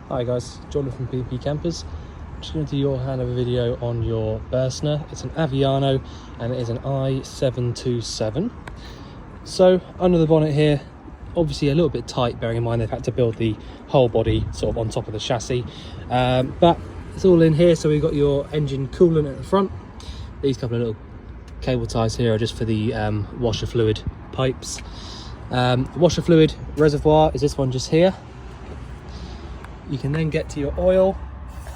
Hi guys, Jordan from PP Campers. I'm just going to do your handover video on your Burstner. It's an Aviano and it is an i727. So under the bonnet here, obviously a little bit tight, bearing in mind they've had to build the whole body sort of on top of the chassis, but it's all in here. So we've got your engine coolant at the front. These couple of little cable ties here are just for the washer fluid pipes. Washer fluid reservoir is this one just here. You can then get to your oil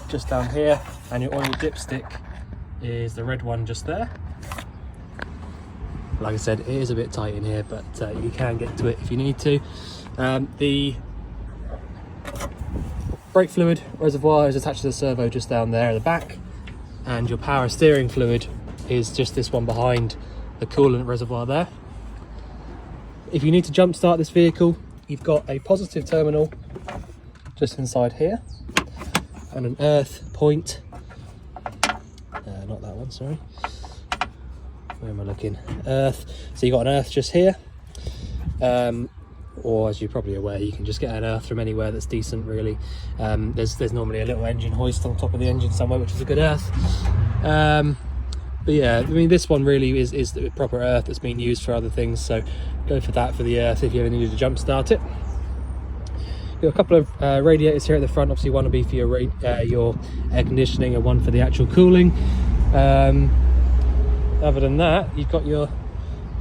just down here, and your oil dipstick is the red one just there. Like I said, it is a bit tight in here, but you can get to it if you need to. The brake fluid reservoir is attached to the servo just down there at the back, and your power steering fluid is just this one behind the coolant reservoir there. If you need to jump start this vehicle, you've got a positive terminal just inside here and an earth point, not that one, sorry, where am I looking, earth. So you got an earth just here, or as you're probably aware, you can just get an earth from anywhere that's decent really. There's normally a little engine hoist on top of the engine somewhere, which is a good earth. But yeah, I mean, this one really is the proper earth that's been used for other things, so go for that for the earth if you ever needed to jump start it. You've got a couple of radiators here at the front. Obviously one will be for your air conditioning and one for the actual cooling. Other than that, you've got your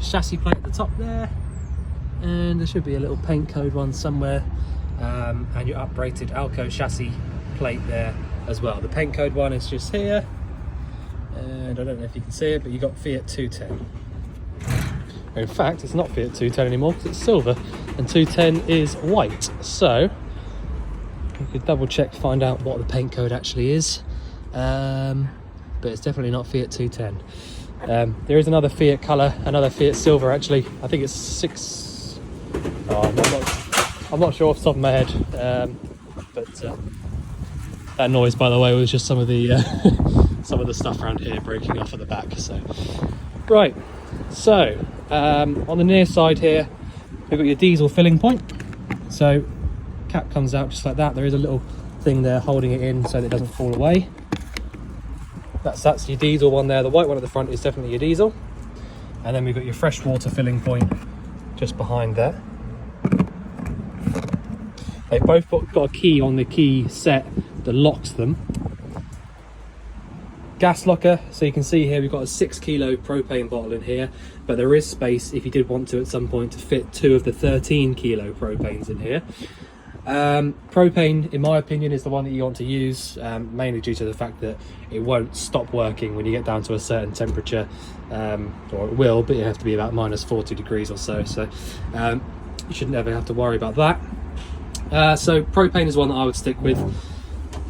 chassis plate at the top there, and there should be a little paint code one somewhere, and your uprated Alco chassis plate there as well. The paint code one is just here, and I don't know if you can see it, but you've got Fiat 210. In fact, it's not Fiat 210 anymore because it's silver, and 210 is white. So you could double check to find out what the paint code actually is, but it's definitely not Fiat 210. There is another Fiat colour, another Fiat silver actually. I think it's 6. Oh, I'm not sure off the top of my head, but that noise, by the way, was just some of the some of the stuff around here breaking off at the back. So right, so on the near side here, we've got your diesel filling point. So cap comes out just like that. There is a little thing there holding it in so that it doesn't fall away. That's your diesel one there. The white one at the front is definitely your diesel. And then we've got your fresh water filling point just behind there. They've both got a key on the key set that locks them. Gas locker, so you can see here we've got a 6 kilo propane bottle in here, but there is space if you did want to at some point to fit 2 of the 13 kilo propanes in here. Propane, in my opinion, is the one that you want to use, mainly due to the fact that it won't stop working when you get down to a certain temperature, or it will, but you have to be about minus 40 degrees or so, so you shouldn't ever have to worry about that. So propane is one that I would stick with.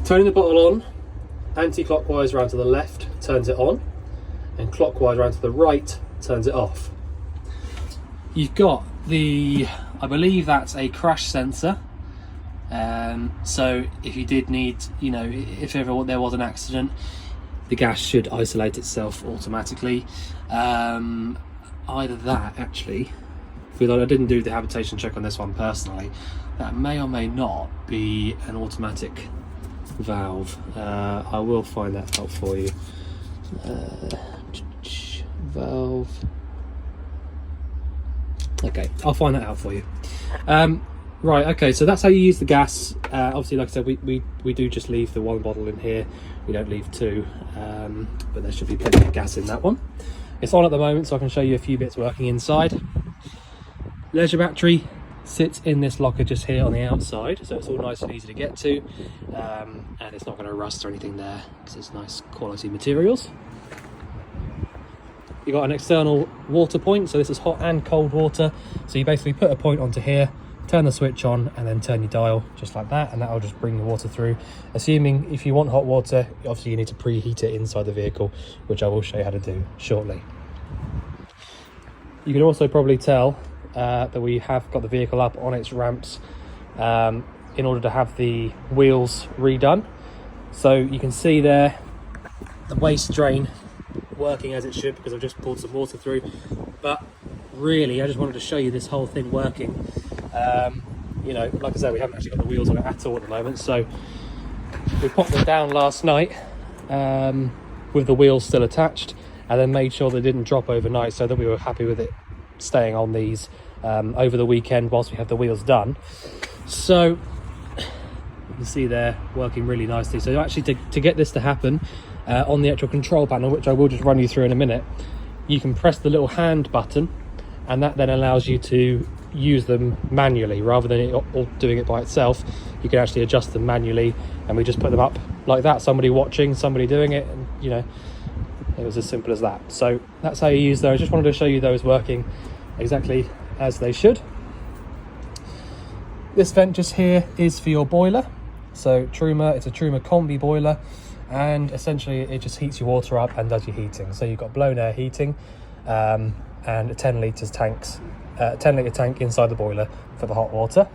Turning the bottle on anti-clockwise around to the left turns it on, and clockwise around to the right turns it off. You've got the, I believe that's a crash sensor, so if you did need, you know, if ever there was an accident, the gas should isolate itself automatically. Either that, actually, I didn't do the habitation check on this one personally, that may or may not be an automatic valve. I will find that out for you. Valve. Okay, I'll find that out for you. Right, okay, so that's how you use the gas. Obviously, like I said, we do just leave the one bottle in here. We don't leave 2, but there should be plenty of gas in that one. It's on at the moment, so I can show you a few bits working inside. Leisure battery sits in this locker just here on the outside, so it's all nice and easy to get to, and it's not going to rust or anything there because it's nice quality materials. You've got an external water point, so this is hot and cold water, so you basically put a point onto here, turn the switch on, and then turn your dial just like that, and that'll just bring the water through. Assuming if you want hot water, obviously you need to preheat it inside the vehicle, which I will show you how to do shortly. You can also probably tell that we have got the vehicle up on its ramps in order to have the wheels redone. So you can see there the waste drain working as it should, because I've just poured some water through, but really I just wanted to show you this whole thing working. you know, like I said, we haven't actually got the wheels on it at all at the moment, so we popped them down last night with the wheels still attached, and then made sure they didn't drop overnight, so that we were happy with it staying on these over the weekend whilst we have the wheels done. So you can see they're working really nicely. So actually to get this to happen on the actual control panel, which I will just run you through in a minute, you can press the little hand button, and that then allows you to use them manually rather than it all doing it by itself. You can actually adjust them manually, and we just put them up like that, somebody watching, somebody doing it, and you know, it was as simple as that. So that's how you use those. Just wanted to show you those working exactly as they should. This vent just here is for your boiler. So Truma, it's a Truma Combi boiler, and essentially it just heats your water up and does your heating. So you've got blown air heating and a 10 litre tank inside the boiler for the hot water.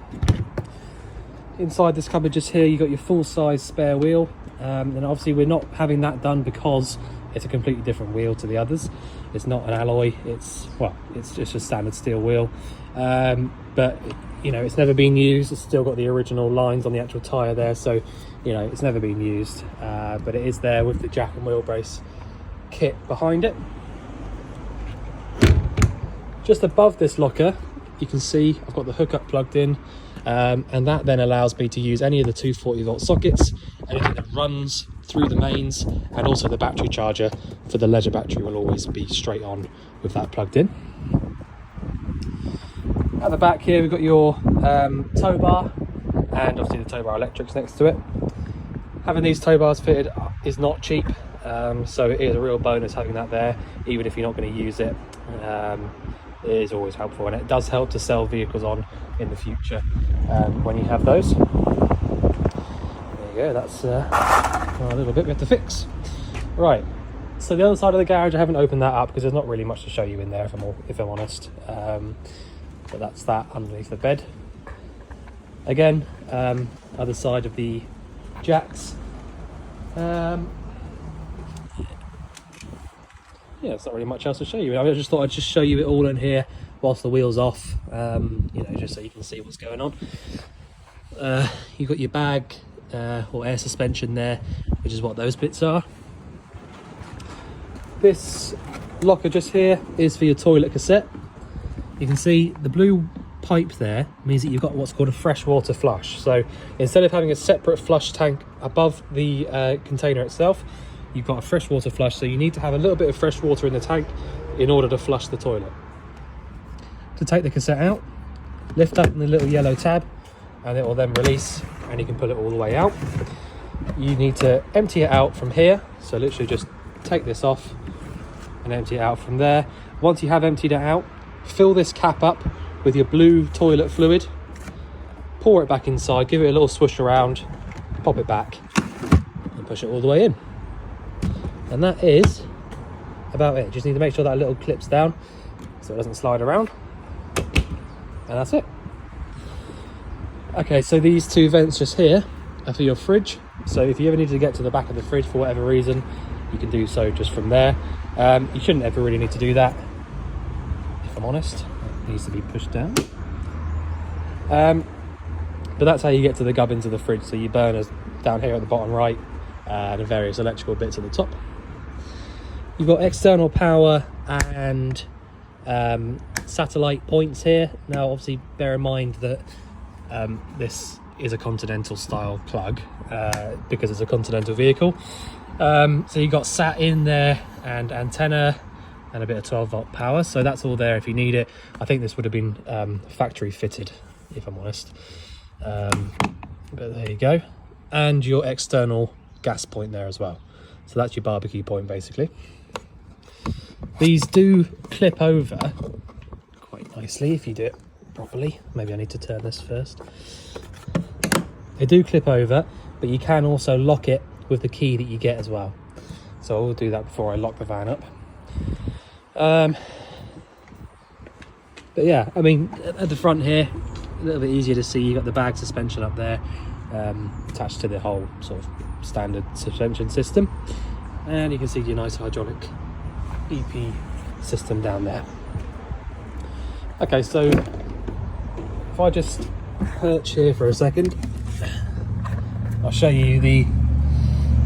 Inside this cupboard just here, you've got your full size spare wheel, and obviously we're not having that done because it's a completely different wheel to the others. It's not an alloy, it's just a standard steel wheel, but you know, it's never been used. It's still got the original lines on the actual tyre there, so you know, it's never been used, but it is there with the jack and wheel brace kit behind it. Just above this locker, you can see I've got the hookup plugged in, and that then allows me to use any of the 240-volt sockets, anything that runs through the mains, and also the battery charger for the leisure battery will always be straight on with that plugged in. At the back here, we've got your tow bar, and obviously the tow bar electrics next to it. Having these tow bars fitted is not cheap, so it is a real bonus having that there, even if you're not going to use it. It is always helpful, and it does help to sell vehicles on in the future when you have those. There you go, that's a little bit we have to fix. Right, so the other side of the garage, I haven't opened that up because there's not really much to show you in there, if I'm honest. But that's that underneath the bed. Again, other side of the jacks. Yeah, it's not really much else to show you. I just thought I'd just show you it all in here whilst the wheel's off, you know, just so you can see what's going on. You've got your bag or air suspension there, which is what those bits are. This locker just here is for your toilet cassette. You can see the blue pipe there means that you've got what's called a freshwater flush. So instead of having a separate flush tank above the container itself, you've got a freshwater flush, so you need to have a little bit of fresh water in the tank in order to flush the toilet. To take the cassette out, lift up the little yellow tab, and it will then release, and you can pull it all the way out. You need to empty it out from here, so literally just take this off and empty it out from there. Once you have emptied it out, fill this cap up with your blue toilet fluid, pour it back inside, give it a little swoosh around, pop it back, and push it all the way in. And that is about it. Just need to make sure that little clips down so it doesn't slide around, and that's it. Okay, so these two vents just here are for your fridge, so if you ever need to get to the back of the fridge for whatever reason, you can do so just from there. You shouldn't ever really need to do that, if I'm honest. It needs to be pushed down, but that's how you get to the gubbins of the fridge. So your burners down here at the bottom right, and the various electrical bits at the top. You've got external power and satellite points here. Now obviously bear in mind that this is a Continental style plug because it's a Continental vehicle. So you've got sat in there and antenna and a bit of 12-volt power, so that's all there if you need it. I think this would have been factory fitted, if I'm honest, but there you go. And your external gas point there as well, so that's your barbecue point basically. These do clip over quite nicely if you do it properly. Maybe I need to turn this first. They do clip over, but you can also lock it with the key that you get as well, so I will do that before I lock the van up. But yeah, I mean, at the front here, a little bit easier to see. You've got the bag suspension up there, attached to the whole sort of standard suspension system, and you can see your nice hydraulic EP system down there. Okay, so if I just perch here for a second. I'll show you the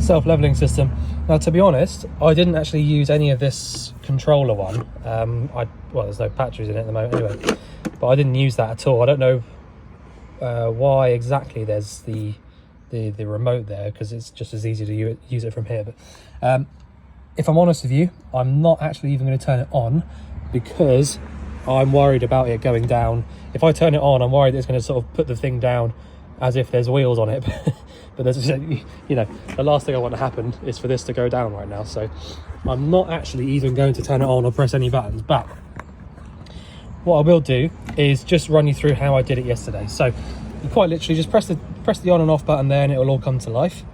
self-leveling system. Now, to be honest, I didn't actually use any of this controller one. Well, there's no batteries in it at the moment anyway, but I didn't use that at all. I don't know why exactly there's the remote there, because it's just as easy to use it from here. But if I'm honest with you, I'm not actually even going to turn it on, because I'm worried about it going down. If I turn it on, I'm worried it's going to sort of put the thing down as if there's wheels on it. But there's, you know, the last thing I want to happen is for this to go down right now. So I'm not actually even going to turn it on or press any buttons. But what I will do is just run you through how I did it yesterday. So you quite literally just press the on and off button there, and it will all come to life.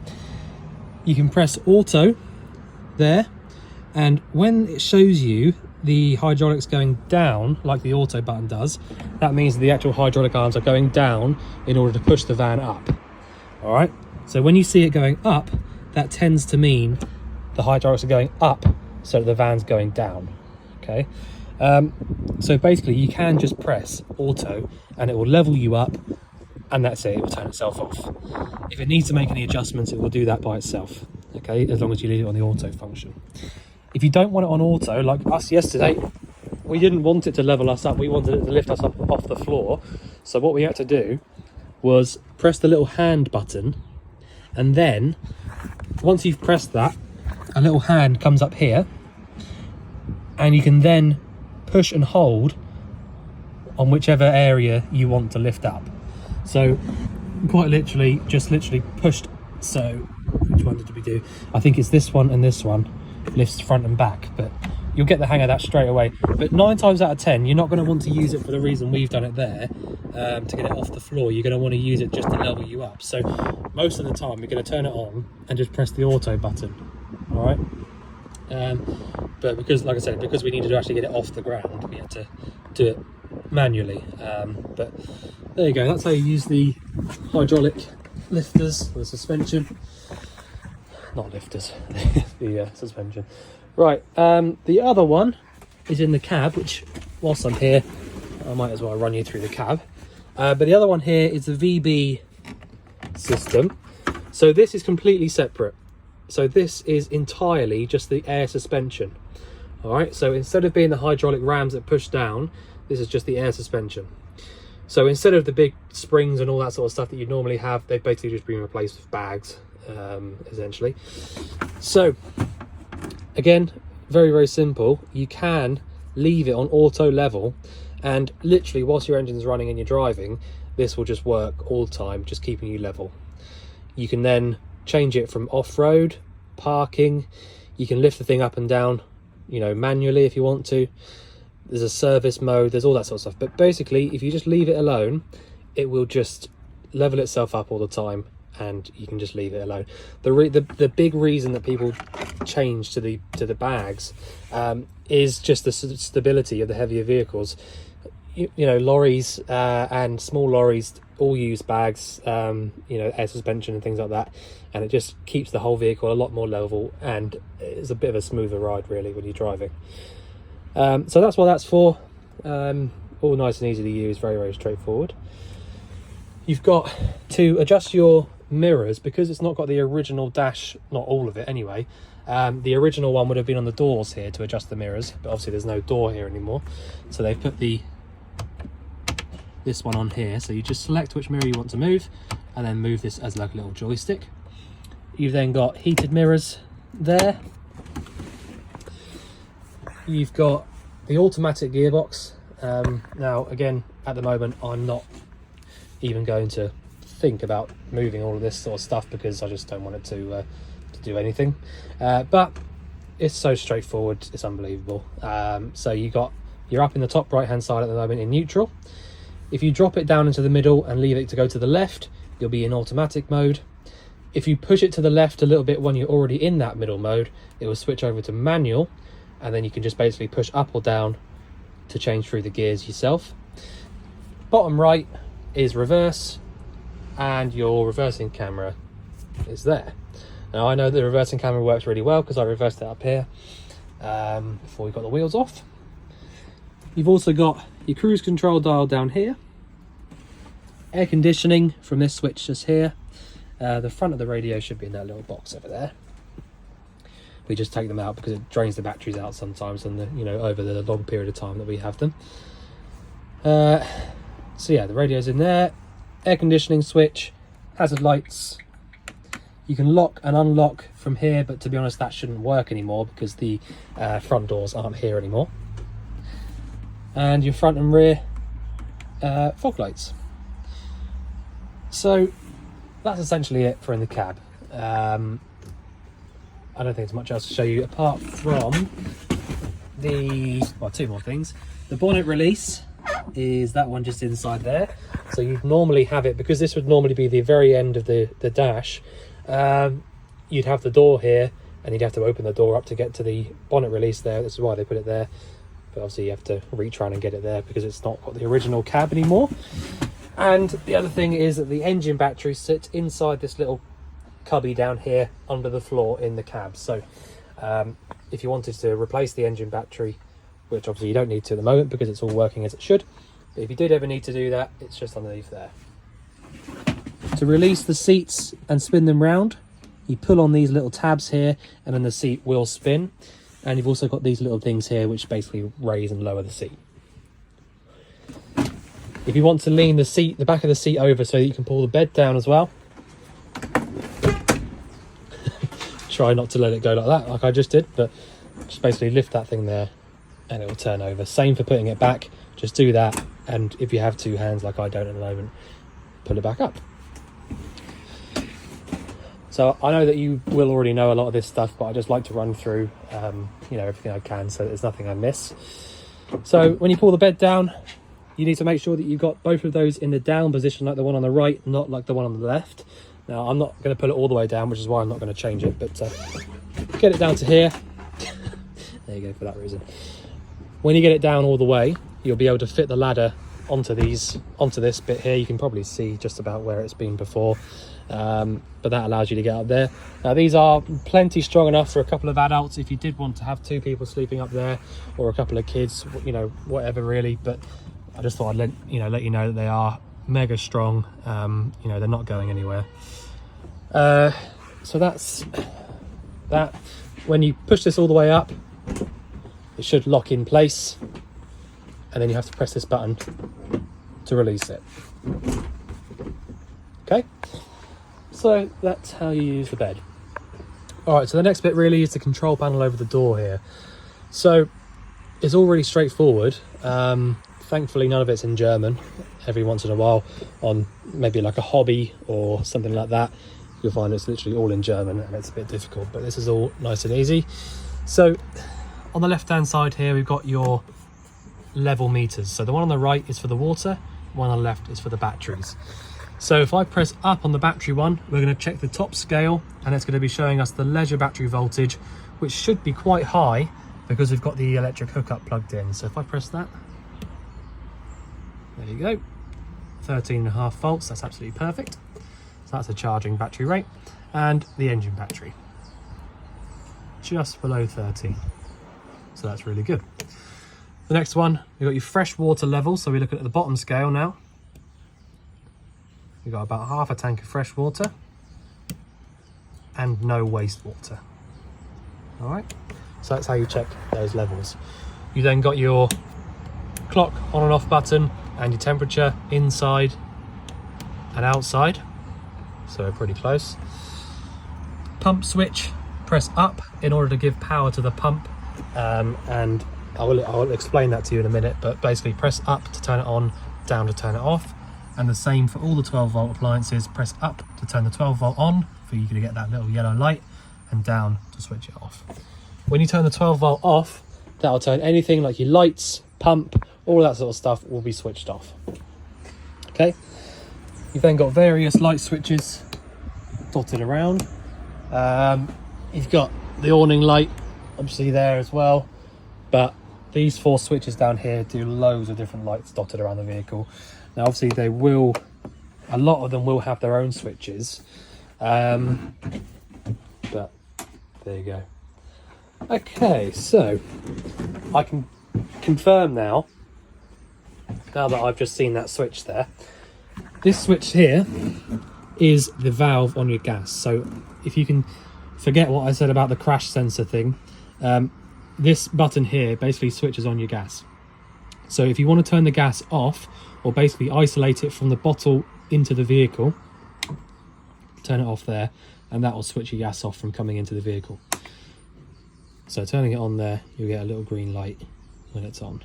You can press auto there, and when it shows you the hydraulics going down like the auto button does, that means the actual hydraulic arms are going down in order to push the van up. All right, so when you see it going up, that tends to mean the hydraulics are going up, so the van's going down. Okay, so basically you can just press auto and it will level you up, and that's it, it will turn itself off. If it needs to make any adjustments, it will do that by itself, okay, as long as you leave it on the auto function. If you don't want it on auto, like us yesterday, we didn't want it to level us up, we wanted it to lift us up off the floor. So what we had to do was press the little hand button, and then once you've pressed that, a little hand comes up here, and you can then push and hold on whichever area you want to lift up. So quite literally, just literally pushed. So which one did we do? I think it's this one and this one lifts front and back, but you'll get the hang of that straight away. But 9 times out of 10, you're not going to want to use it for the reason we've done it there, to get it off the floor. You're going to want to use it just to level you up. So most of the time you're going to turn it on and just press the auto button. All right, but because, like I said, because we needed to actually get it off the ground, we had to do it manually. But there you go, that's how you use the hydraulic lifters, the suspension, not lifters, the suspension. Right, the other one is in the cab, which whilst I'm here I might as well run you through the cab. But the other one here is the VB system. So this is completely separate. So this is entirely just the air suspension. All right, so instead of being the hydraulic rams that push down, this is just the air suspension. So instead of the big springs and all that sort of stuff that you normally have, they've basically just been replaced with bags, essentially. So again, very, very simple. You can leave it on auto level, and literally whilst your engine's running and you're driving, this will just work all the time, just keeping you level. You can then change it from off-road, parking. You can lift the thing up and down, you know, manually if you want to. There's a service mode, there's all that sort of stuff. But basically, if you just leave it alone, it will just level itself up all the time, and you can just leave it alone. The big reason that people change to the bags is just the stability of the heavier vehicles. You know, lorries and small lorries all use bags, you know, air suspension and things like that, and it just keeps the whole vehicle a lot more level, and it's a bit of a smoother ride really when you're driving. So that's what that's for. All nice and easy to use, very, very straightforward. You've got to adjust your mirrors, because it's not got the original dash, not all of it anyway. The original one would have been on the doors here to adjust the mirrors, but obviously there's no door here anymore, so they've put this one on here. So you just select which mirror you want to move, and then move this as like a little joystick. You've then got heated mirrors there. You've got the automatic gearbox. Now again, at the moment I'm not even going to think about moving all of this sort of stuff, because I just don't want it to do anything, but it's so straightforward, it's unbelievable. So you're up in the top right hand side at the moment in neutral. If you drop it down into the middle and leave it to go to the left, you'll be in automatic mode. If you push it to the left a little bit when you're already in that middle mode, it will switch over to manual, and then you can just basically push up or down to change through the gears yourself. Bottom right is reverse, and your reversing camera is there. Now I know the reversing camera works really well because I reversed it up here before we got the wheels off. You've also got your cruise control dial down here, air conditioning from this switch just here. The front of the radio should be in that little box over there. We just take them out because it drains the batteries out sometimes, and over the long period of time that we have them. So yeah, the radio's in there. Air conditioning switch, hazard lights. You can lock and unlock from here, but to be honest, that shouldn't work anymore because the front doors aren't here anymore. And your front and rear fog lights. So that's essentially it for in the cab. I don't think there's much else to show you apart from two more things. The bonnet release is that one just inside there. So you'd normally have it, because this would normally be the very end of the dash, you'd have the door here and you'd have to open the door up to get to the bonnet release there. This is why they put it there, but obviously you have to reach around and get it there because it's not got the original cab anymore. And the other thing is that the engine battery sits inside this little cubby down here under the floor in the cab. So if you wanted to replace the engine battery, which obviously you don't need to at the moment because it's all working as it should, but if you did ever need to do that, it's just underneath there. To release the seats and spin them round, you pull on these little tabs here and then the seat will spin. And you've also got these little things here which basically raise and lower the seat. If you want to lean the back of the seat over so that you can pull the bed down as well, try not to let it go like that, like I just did, but just basically lift that thing there and it will turn over. Same for putting it back, just do that, and if you have two hands like I don't at the moment, pull it back up. So I know that you will already know a lot of this stuff, but I just like to run through everything I can so there's nothing I miss. So when you pull the bed down, you need to make sure that you've got both of those in the down position, like the one on the right, not like the one on the left. Now I'm not going to pull it all the way down, which is why I'm not going to change it, but get it down to here. There you go, for that reason. When you get it down all the way, you'll be able to fit the ladder onto this bit here. You can probably see just about where it's been before, but that allows you to get up there. Now these are plenty strong enough for a couple of adults if you did want to have two people sleeping up there, or a couple of kids, whatever really. But I just thought I'd let you know that they are mega strong. They're not going anywhere. So that's that. When you push this all the way up, it should lock in place, and then you have to press this button to release it. Okay, so that's how you use the bed. All right, so the next bit really is the control panel over the door here. So it's all really straightforward. Thankfully none of it's in German. Every once in a while, on maybe like a hobby or something like that, you'll find it's literally all in German and it's a bit difficult, but this is all nice and easy. So on the left hand side here, we've got your level meters. So the one on the right is for the water, one on the left is for the batteries. So if I press up on the battery one, we're going to check the top scale, and it's going to be showing us the leisure battery voltage, which should be quite high because we've got the electric hookup plugged in. So if I press that, there you go, 13.5 volts, that's absolutely perfect. So that's a charging battery rate, and the engine battery just below 30, so that's really good. The next one, we've got your fresh water level. So we look at the bottom scale now. We've got about half a tank of fresh water and no wastewater. All right, so that's how you check those levels. You then got your clock on and off button and your temperature inside and outside, so pretty close. Pump switch, press up in order to give power to the pump, and I'll explain that to you in a minute, but basically press up to turn it on, down to turn it off, and the same for all the 12 volt appliances. Press up to turn the 12 volt on for you to get that little yellow light, and down to switch it off. When you turn the 12 volt off, that'll turn anything like your lights, pump, all that sort of stuff will be switched off. Okay, you've then got various light switches dotted around. You've got the awning light obviously there as well, but these 4 switches down here do loads of different lights dotted around the vehicle. Now obviously a lot of them will have their own switches, but there you go. Okay, so I can confirm now that I've just seen that switch there, this switch here is the valve on your gas. So if you can forget what I said about the crash sensor thing, this button here basically switches on your gas. So if you want to turn the gas off, or basically isolate it from the bottle into the vehicle, turn it off there, and that will switch your gas off from coming into the vehicle. So turning it on there, you'll get a little green light when it's on.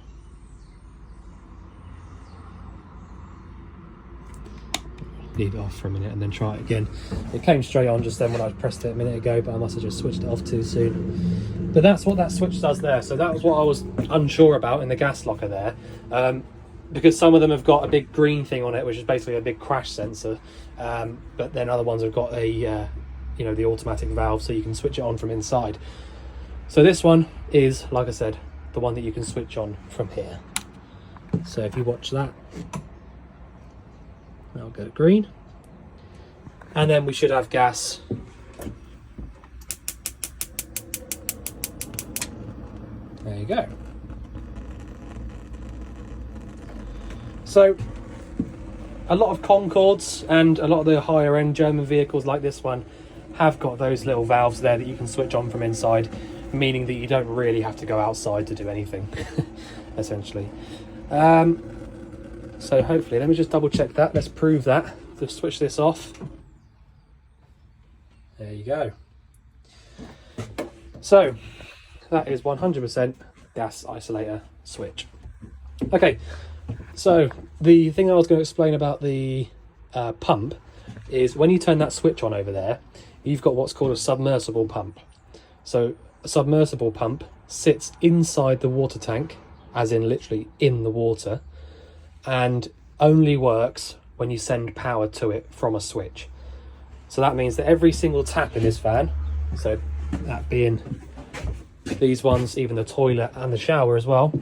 Leave it off for a minute and then try it again. It came straight on just then when I pressed it a minute ago, but I must have just switched it off too soon. But that's what that switch does there. So that was what I was unsure about in the gas locker there, because some of them have got a big green thing on it, which is basically a big crash sensor, but then other ones have got a you know, the automatic valve, so you can switch it on from inside. So this one is, like I said, the one that you can switch on from here. So if you watch that, that'll go green, and then we should have gas. There you go. So a lot of Concords and a lot of the higher end German vehicles like this one have got those little valves there that you can switch on from inside, meaning that you don't really have to go outside to do anything essentially. So hopefully, let me just double check that. Let's prove that. Just switch this off. There you go. So that is 100% gas isolator switch. Okay, so the thing I was going to explain about the pump is when you turn that switch on over there, you've got what's called a submersible pump. So a submersible pump sits inside the water tank, as in literally in the water, and only works when you send power to it from a switch. So that means that every single tap in this van, so that being these ones, even the toilet and the shower as well,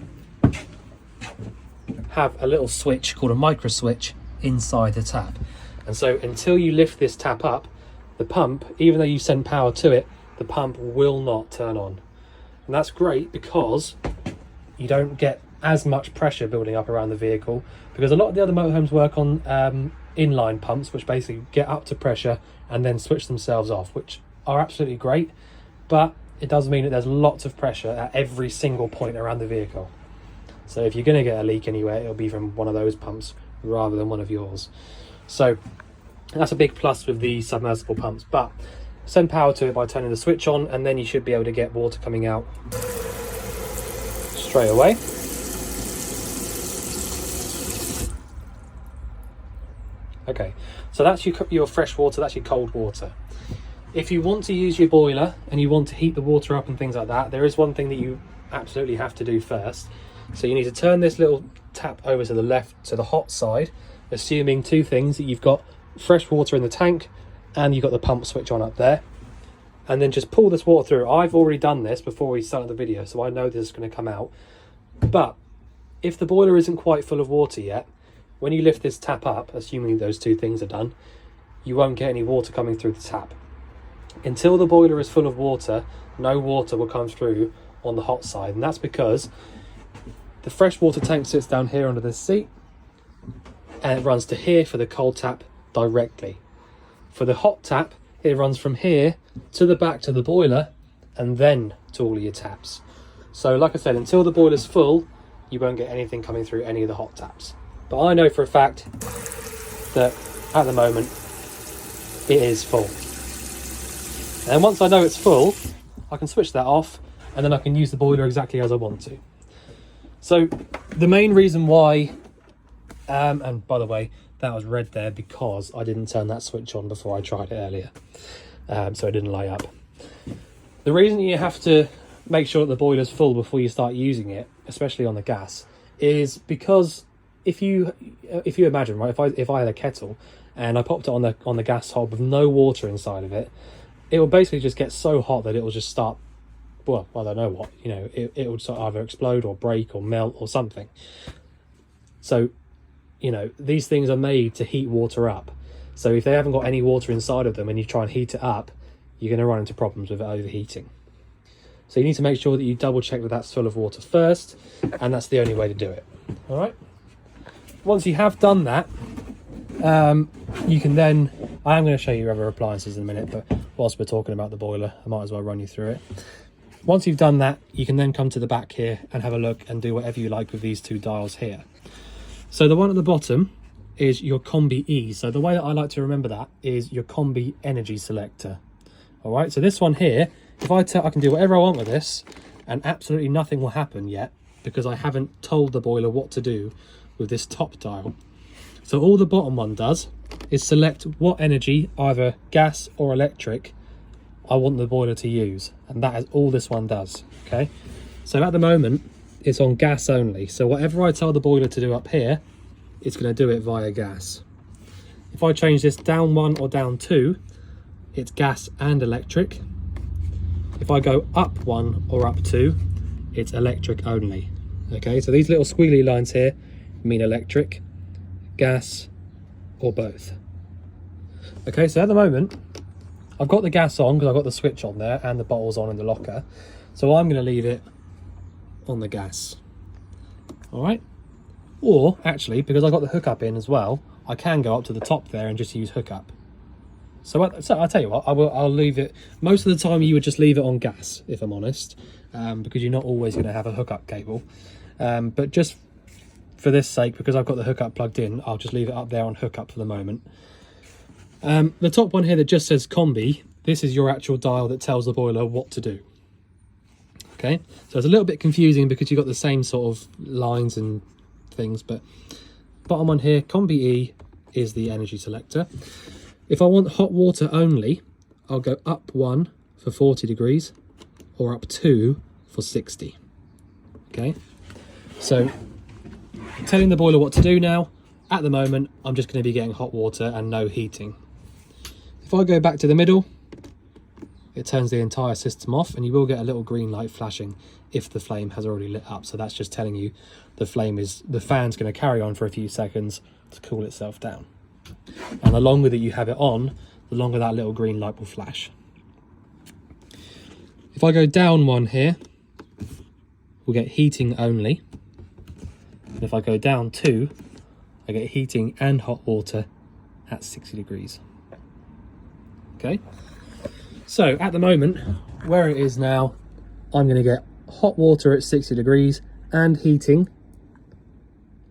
have a little switch called a micro switch inside the tap. And so until you lift this tap up, the pump, even though you send power to it, the pump will not turn on. And that's great because you don't get as much pressure building up around the vehicle, because a lot of the other motorhomes work on inline pumps, which basically get up to pressure and then switch themselves off, which are absolutely great, but it does mean that there's lots of pressure at every single point around the vehicle. So if you're going to get a leak anywhere, it'll be from one of those pumps rather than one of yours. So that's a big plus with the submersible pumps, but send power to it by turning the switch on, and then you should be able to get water coming out straight away. Okay, so that's your fresh water, that's your cold water. If you want to use your boiler and you want to heat the water up and things like that, there is one thing that you absolutely have to do first. So you need to turn this little tap over to the left, to the hot side, assuming two things: that you've got fresh water in the tank and you've got the pump switch on up there, and then just pull this water through. I've already done this before we started the video, so I know this is going to come out. But if the boiler isn't quite full of water yet, when you lift this tap up, assuming those two things are done, you won't get any water coming through the tap. Until the boiler is full of water, no water will come through on the hot side, and that's because the fresh water tank sits down here under this seat, and it runs to here for the cold tap directly. For the hot tap, it runs from here to the back to the boiler, and then to all of your taps. So like I said, until the boiler's full, you won't get anything coming through any of the hot taps. But I know for a fact that at the moment it is full. And once I know it's full, I can switch that off, and then I can use the boiler exactly as I want to. So the main reason why, and by the way, that was red there because I didn't turn that switch on before I tried it earlier, so it didn't light up. The reason you have to make sure that the boiler's full before you start using it, especially on the gas, is because if you imagine, right, if I had a kettle and I popped it on the gas hob with no water inside of it, it will basically just get so hot that it will just start, well, I don't know what, you know, it would sort of either explode or break or melt or something. So, you know, these things are made to heat water up. So if they haven't got any water inside of them and you try and heat it up, you're going to run into problems with it overheating. So you need to make sure that you double check that that's full of water first, and that's the only way to do it. All right. Once you have done that, you can then, I am going to show you other appliances in a minute, but whilst we're talking about the boiler, I might as well run you through it. Once you've done that, you can then come to the back here and have a look and do whatever you like with these two dials here. So the one at the bottom is your Combi E. So the way that I like to remember that is your Combi energy selector. All right, so this one here, if I can do whatever I want with this and absolutely nothing will happen yet because I haven't told the boiler what to do with this top dial. So all the bottom one does is select what energy, either gas or electric, I want the boiler to use, and that is all this one does. Okay, so at the moment it's on gas only, so whatever I tell the boiler to do up here, it's going to do it via gas. If I change this down 1 or down 2, it's gas and electric. If I go up 1 or up 2, it's electric only. Okay, so these little squiggly lines here mean electric, gas, or both. Okay, so at the moment I've got the gas on because I've got the switch on there and the bottles on in the locker, so I'm going to leave it on the gas. All right, or actually, because I've got the hookup in as well, I can go up to the top there and just use hookup. So I'll tell you what, I'll leave it, most of the time you would just leave it on gas, if I'm honest, because you're not always going to have a hookup cable, but just for this sake, because I've got the hookup plugged in, I'll just leave it up there on hookup for the moment. The top one here that just says Combi, this is your actual dial that tells the boiler what to do. Okay, so it's a little bit confusing because you've got the same sort of lines and things, but bottom one here, Combi E, is the energy selector. If I want hot water only, I'll go up 1 for 40 degrees or up 2 for 60. Okay, so telling the boiler what to do now. At the moment, I'm just going to be getting hot water and no heating. If I go back to the middle, it turns the entire system off, and you will get a little green light flashing if the flame has already lit up. So that's just telling you the fan's going to carry on for a few seconds to cool itself down. And the longer that you have it on, the longer that little green light will flash. If I go down 1 here, we'll get heating only. And if I go down 2, I get heating and hot water at 60 degrees. Okay, so at the moment, where it is now, I'm going to get hot water at 60 degrees and heating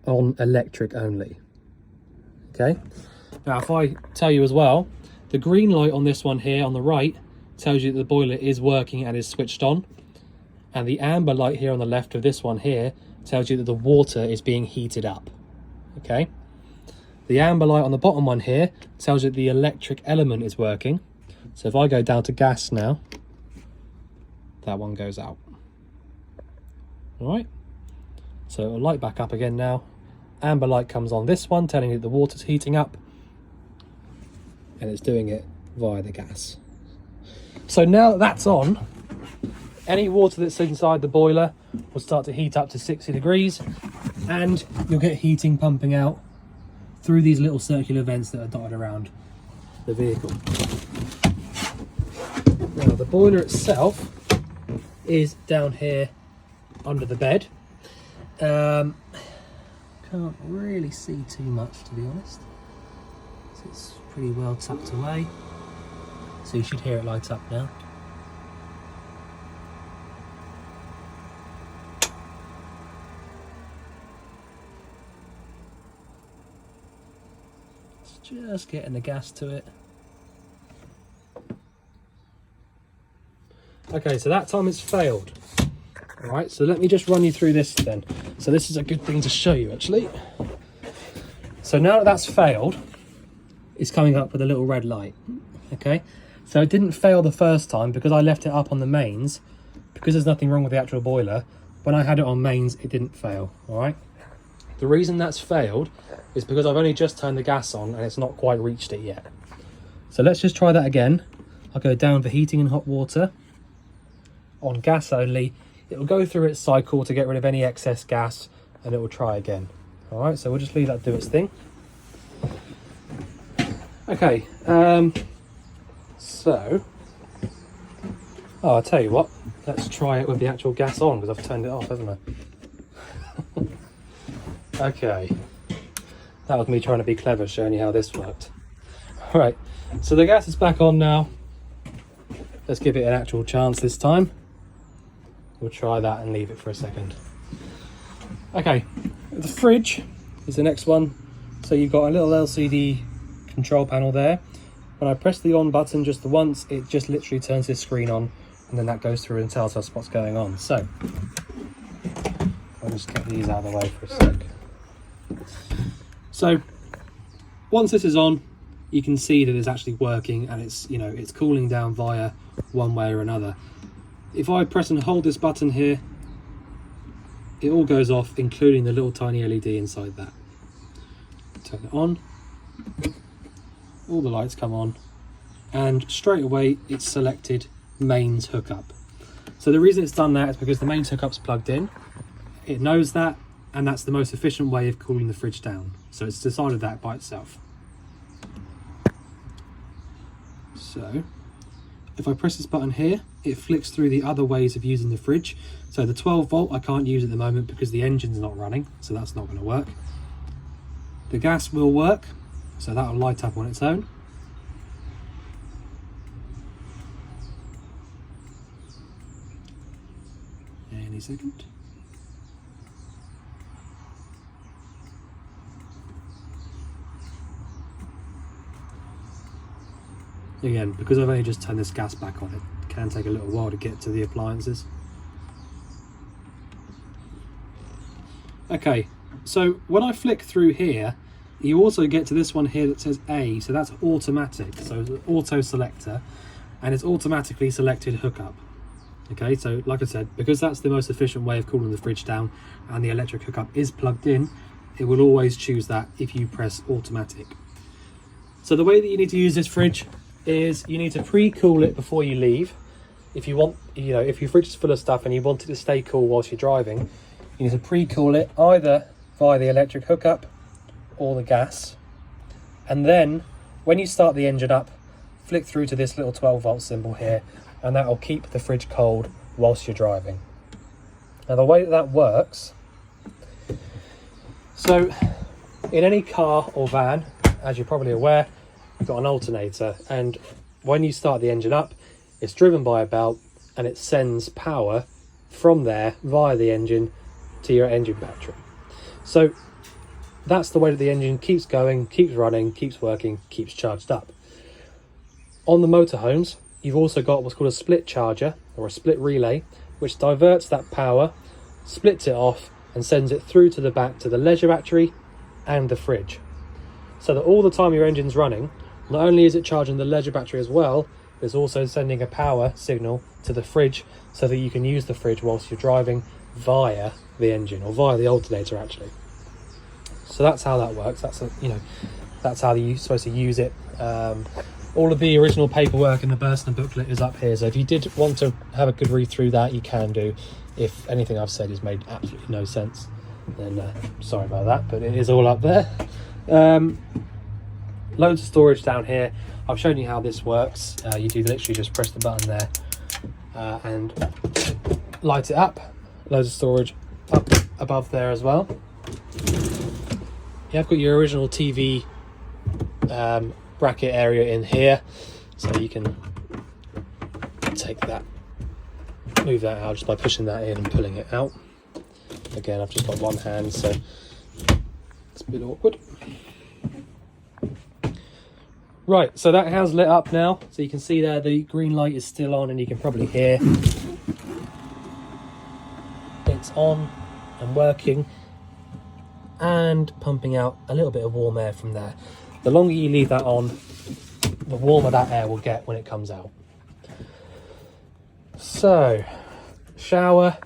on electric only. Okay, now if I tell you as well, the green light on this one here on the right tells you that the boiler is working and is switched on, and the amber light here on the left of this one here tells you that the water is being heated up. Okay, the amber light on the bottom one here tells you that the electric element is working. So if I go down to gas now, that one goes out. All right, so it'll light back up again now. Amber light comes on this one, telling you that the water's heating up, and it's doing it via the gas. So now that that's on, any water that's inside the boiler will start to heat up to 60 degrees, and you'll get heating pumping out through these little circular vents that are dotted around the vehicle. Now the boiler itself is down here under the bed. Can't really see too much, to be honest. So it's pretty well tucked away. So you should hear it light up now. Just getting the gas to it. Okay, so that time it's failed. All right, so let me just run you through this then. So this is a good thing to show you actually. So now that that's failed, it's coming up with a little red light. Okay, so it didn't fail the first time because I left it up on the mains. Because there's nothing wrong with the actual boiler, when I had it on mains, it didn't fail. All right. The reason that's failed is because I've only just turned the gas on and it's not quite reached it yet. So let's just try that again. I'll go down for heating and hot water. On gas only, it will go through its cycle to get rid of any excess gas and it will try again. All right, so we'll just leave that do its thing. Okay, I'll tell you what, let's try it with the actual gas on because I've turned it off, haven't I? Okay, That was me trying to be clever, showing you how this worked. Right, so the gas is back on now. Let's give it an actual chance this time. We'll try that and leave it for a second. Okay, the fridge is the next one. So you've got a little LCD control panel there. When I press the on button just the once, it just literally turns this screen on, and then that goes through and tells us what's going on. So I'll just get these out of the way for a sec. So once this is on, you can see that it's actually working, and it's, you know, it's cooling down via one way or another. If I press and hold this button here, it all goes off, including the little tiny LED inside that. Turn it on, all the lights come on, and straight away it's selected mains hookup. So the reason it's done that is because the mains hookup's plugged in. It knows that, and that's the most efficient way of cooling the fridge down. So it's decided that by itself. So if I press this button here, it flicks through the other ways of using the fridge. So the 12 volt I can't use at the moment because the engine's not running, so that's not going to work. The gas will work, so that will light up on its own. Any second. Again, because I've only just turned this gas back on, it can take a little while to get to the appliances. Okay, so when I flick through here, you also get to this one here that says A, so that's automatic, so it's an auto selector, and it's automatically selected hookup. Okay, so like I said, because that's the most efficient way of cooling the fridge down and the electric hookup is plugged in, it will always choose that if you press automatic. So the way that you need to use this fridge is you need to pre-cool it before you leave. If you want, you know, if your fridge is full of stuff and you want it to stay cool whilst you're driving, you need to pre-cool it either via the electric hookup or the gas. And then when you start the engine up, flick through to this little 12 volt symbol here, and that will keep the fridge cold whilst you're driving. Now the way that works, so in any car or van, as you're probably aware, you've got an alternator, and when you start the engine up, it's driven by a belt and it sends power from there via the engine to your engine battery. So that's the way that the engine keeps going, keeps running, keeps working, keeps charged up. On the motorhomes, you've also got what's called a split charger or a split relay, which diverts that power, splits it off, and sends it through to the back to the leisure battery and the fridge. So that all the time your engine's running, not only is it charging the leisure battery as well, it's also sending a power signal to the fridge so that you can use the fridge whilst you're driving via the engine, or via the alternator actually. So that's how that works. That's that's how you're supposed to use it. All of the original paperwork in the Burstner booklet is up here, so if you did want to have a good read through that, you can do. If anything I've said has made absolutely no sense, then sorry about that, but it is all up there. Loads of storage down here. I've shown you how this works. You do literally just press the button there and light it up. Loads of storage up above there as well. You have got your original TV bracket area in here, so you can take that, move that out just by pushing that in and pulling it out. Again, I've just got one hand, so it's a bit awkward. Right, so that has lit up now, so you can see there the green light is still on, and you can probably hear it's on and working and pumping out a little bit of warm air from there. The longer you leave that on, the warmer that air will get when it comes out. So, shower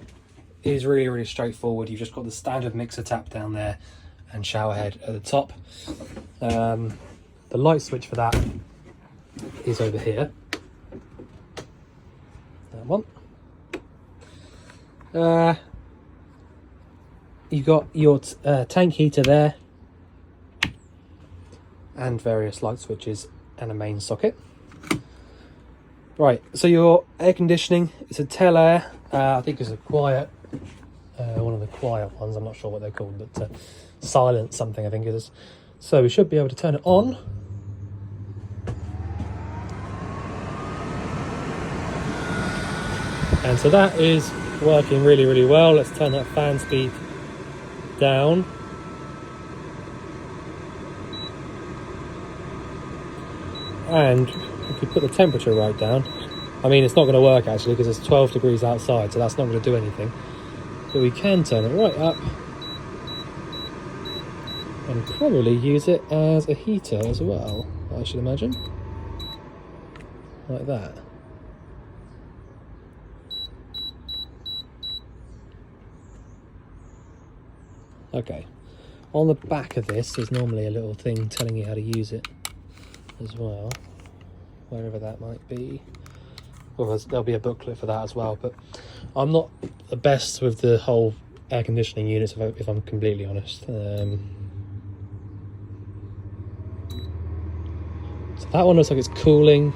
is really, really straightforward. You've just got the standard mixer tap down there and shower head at the top. The light switch for that is over here. That one. You've got your tank heater there, and various light switches and a main socket. Right, so your air conditioning, it's a Tel Air. I think it's a quiet, one of the quiet ones. I'm not sure what they're called, but silent something I think it is. So we should be able to turn it on. And so that is working really, really well. Let's turn that fan speed down. And if you put the temperature right down, I mean, it's not going to work actually because it's 12 degrees outside, so that's not going to do anything. But we can turn it right up and probably use it as a heater as well, I should imagine. Like that. Okay, on the back of this there's normally a little thing telling you how to use it as well, wherever that might be. Well, there'll be a booklet for that as well, but I'm not the best with the whole air conditioning units if I'm completely honest. So that one looks like it's cooling.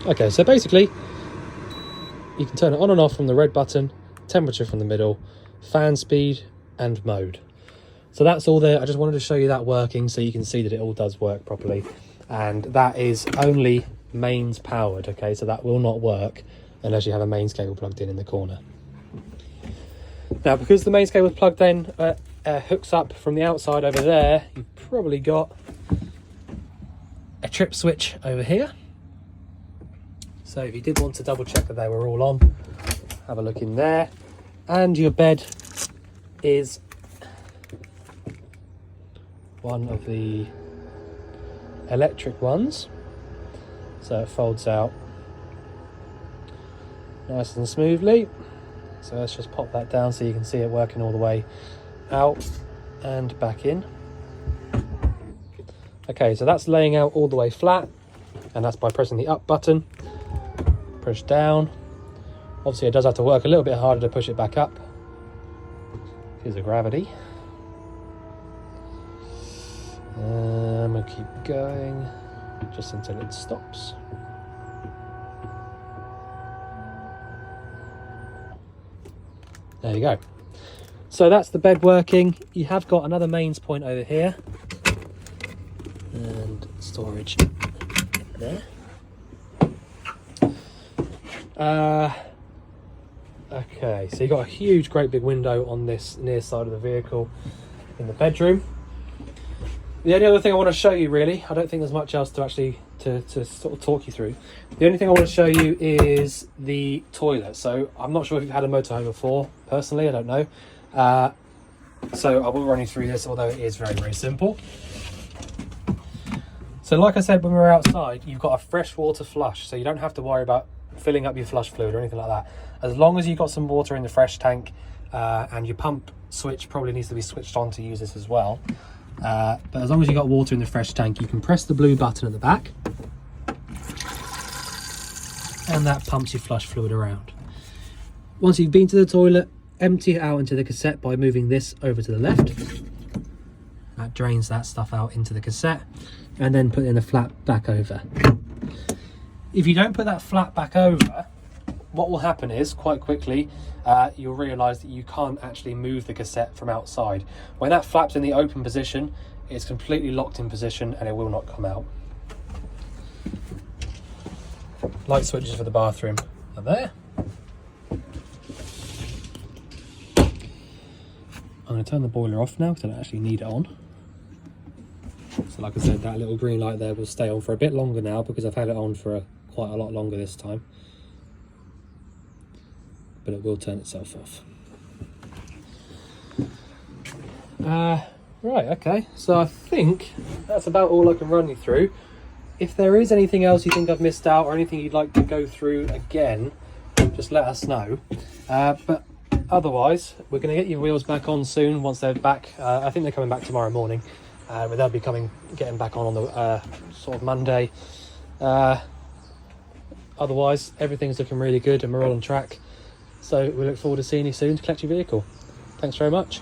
Okay, so basically you can turn it on and off from the red button, temperature from the middle, fan speed and mode. So that's all there. I just wanted to show you that working so you can see that it all does work properly. And that is only mains powered, okay? So that will not work unless you have a mains cable plugged in the corner. Now, because the mains cable is plugged in, hooks up from the outside over there, you've probably got a trip switch over here. So if you did want to double check that they were all on, have a look in there. And your bed is one of the electric ones, so it folds out nice and smoothly. So let's just pop that down so you can see it working all the way out and back in. Okay, so that's laying out all the way flat, and that's by pressing the up button. Push down. Obviously it does have to work a little bit harder to push it back up because of gravity. We'll keep going just until it stops. There you go. So that's the bed working. You have got another mains point over here and storage there. Okay, so you've got a huge, great big window on this near side of the vehicle in the bedroom. The only other thing I want to show you, really, I don't think there's much else to actually to sort of talk you through. The only thing I want to show you is the toilet. So I'm not sure if you've had a motorhome before. Personally, I don't know. So I will run you through this, although it is very, very simple. So like I said, when we were outside, you've got a freshwater flush, so you don't have to worry about filling up your flush fluid or anything like that. As long as you've got some water in the fresh tank, and your pump switch probably needs to be switched on to use this as well. But as long as you've got water in the fresh tank, you can press the blue button at the back and that pumps your flush fluid around. Once you've been to the toilet, empty it out into the cassette by moving this over to the left. That drains that stuff out into the cassette, and then put it in the flat back over. If you don't put that flat back over, what will happen is, quite quickly, you'll realise that you can't actually move the cassette from outside. When that flap's in the open position, it's completely locked in position and it will not come out. Light switches for the bathroom are there. I'm going to turn the boiler off now because I don't actually need it on. So like I said, that little green light there will stay on for a bit longer now because I've had it on for quite a lot longer this time. But it will turn itself off. Right, okay, so I think that's about all I can run you through. If there is anything else you think I've missed out or anything you'd like to go through again, just let us know. But otherwise, we're going to get your wheels back on soon once they're back. I think they're coming back tomorrow morning, but they'll be getting back on the sort of Monday. Otherwise, everything's looking really good and we're all on track. So we look forward to seeing you soon to collect your vehicle. Thanks very much.